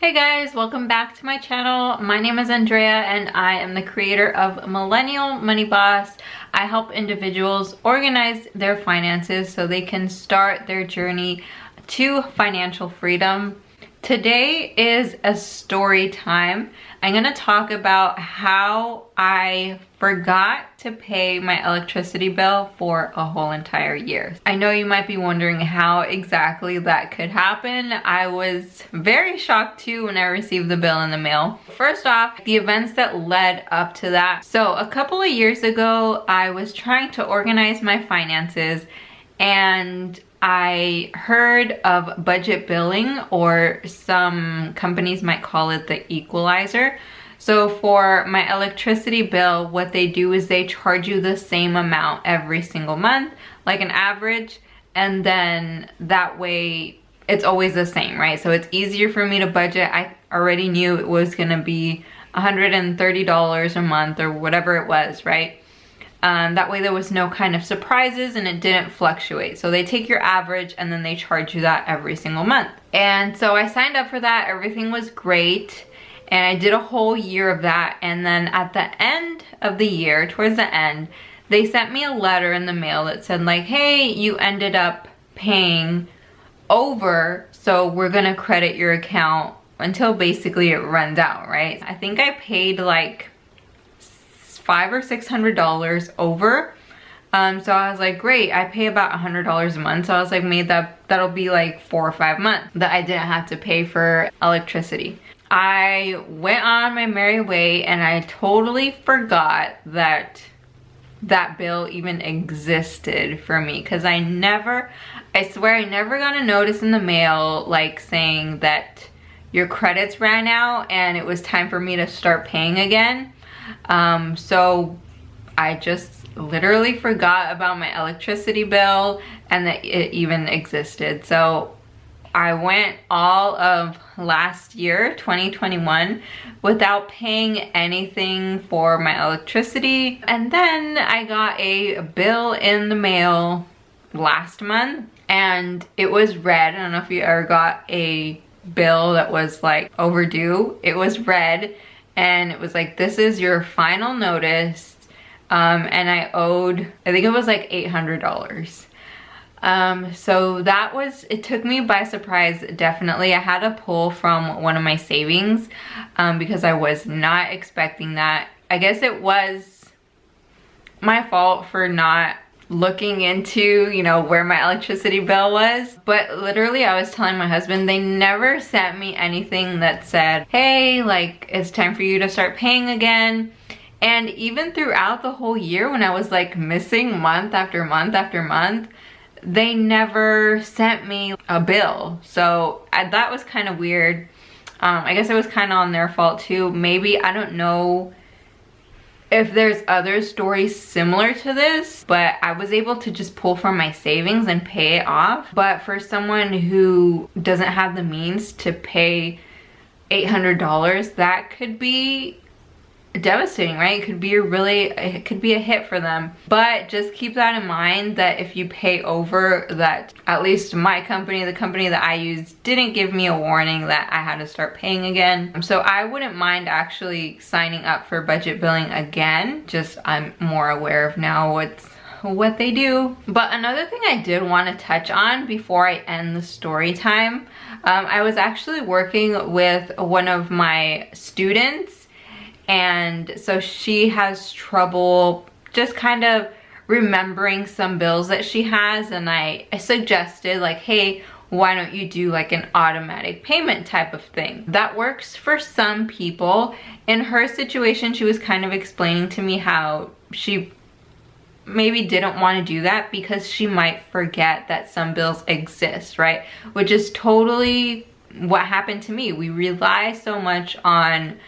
Hey guys, welcome back to my channel. My name is Andrea and I am the creator of Millennial Money Boss. I help individuals organize their finances so they can start their journey to financial freedom. Today is a story time. I'm gonna talk about how I forgot to pay my electricity bill for a whole entire year. I know you might be wondering how exactly that could happen. I was very shocked too when I received the bill in the mail. First off, the events that led up to that. So a couple of years ago, I was trying to organize my finances and I heard of budget billing, or some companies might call it the equalizer. So for my electricity bill, what they do is they charge you the same amount every single month, like an average, and then that way it's always the same, right? So it's easier for me to budget. I already knew it was gonna be $130 a month or whatever it was, right? That way there was no kind of surprises and it didn't fluctuate. So they take your average and then they charge you that every single month. And so I signed up for that, everything was great. And I did a whole year of that. And then at the end of the year, towards the end, they sent me a letter in the mail that said like, hey, you ended up paying over, so we're gonna credit your account until basically it runs out, right? I think I paid like $500 or $600 over. So I was like, great, I pay about $100 a month. So I was like, that'll be like 4 or 5 months that I didn't have to pay for electricity. I went on my merry way and I totally forgot that that bill even existed for me, because I swear I never got a notice in the mail like saying that your credits ran out and it was time for me to start paying again. So I just literally forgot about my electricity bill and that it even existed. So I went all of last year, 2021, without paying anything for my electricity. And then I got a bill in the mail last month and it was red. I don't know if you ever got a bill that was like overdue. It was red. And it was like, this is your final notice. And I owed, I think it was like $800. So that was, it took me by surprise, definitely. I had to pull from one of my savings because I was not expecting that. I guess it was my fault for not looking into, you know, where my electricity bill was. But literally I was telling my husband, they never sent me anything that said, hey, like it's time for you to start paying again. And even throughout the whole year when I was like missing month after month after month, they never sent me a bill. So that was kind of weird. I guess it was kind of on their fault too. Maybe, I don't know if there's other stories similar to this, but I was able to just pull from my savings and pay it off. But for someone who doesn't have the means to pay $800, that could be devastating, right? It could be it could be a hit for them. But just keep that in mind, that if you pay over, that at least my company, the company that I use, didn't give me a warning that I had to start paying again. So I wouldn't mind actually signing up for budget billing again. Just I'm more aware of now what they do. But another thing I did want to touch on before I end the story time, I was actually working with one of my students. And so she has trouble just kind of remembering some bills that she has. And I suggested like, hey, why don't you do like an automatic payment type of thing? That works for some people. In her situation, she was kind of explaining to me how she maybe didn't want to do that because she might forget that some bills exist, right? Which is totally what happened to me. We rely so much on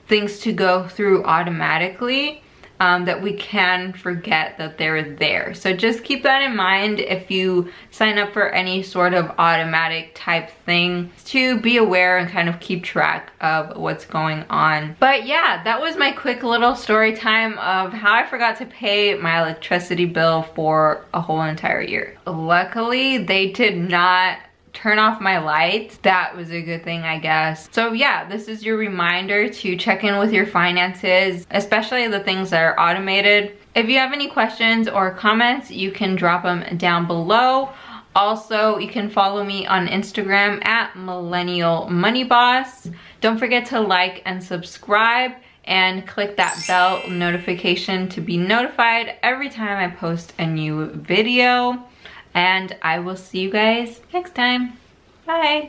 things to go through automatically that we can forget that they're there. So just keep that in mind if you sign up for any sort of automatic type thing, to be aware and kind of keep track of what's going on. But yeah, that was my quick little story time of how I forgot to pay my electricity bill for a whole entire year. Luckily, they did not turn off my lights. That was a good thing, I guess. So yeah, this is your reminder to check in with your finances, especially the things that are automated. If you have any questions or comments, you can drop them down below. Also, you can follow me on Instagram at Millennial Money Boss. Don't forget to like and subscribe and click that bell notification to be notified every time I post a new video. And I will see you guys next time. Bye.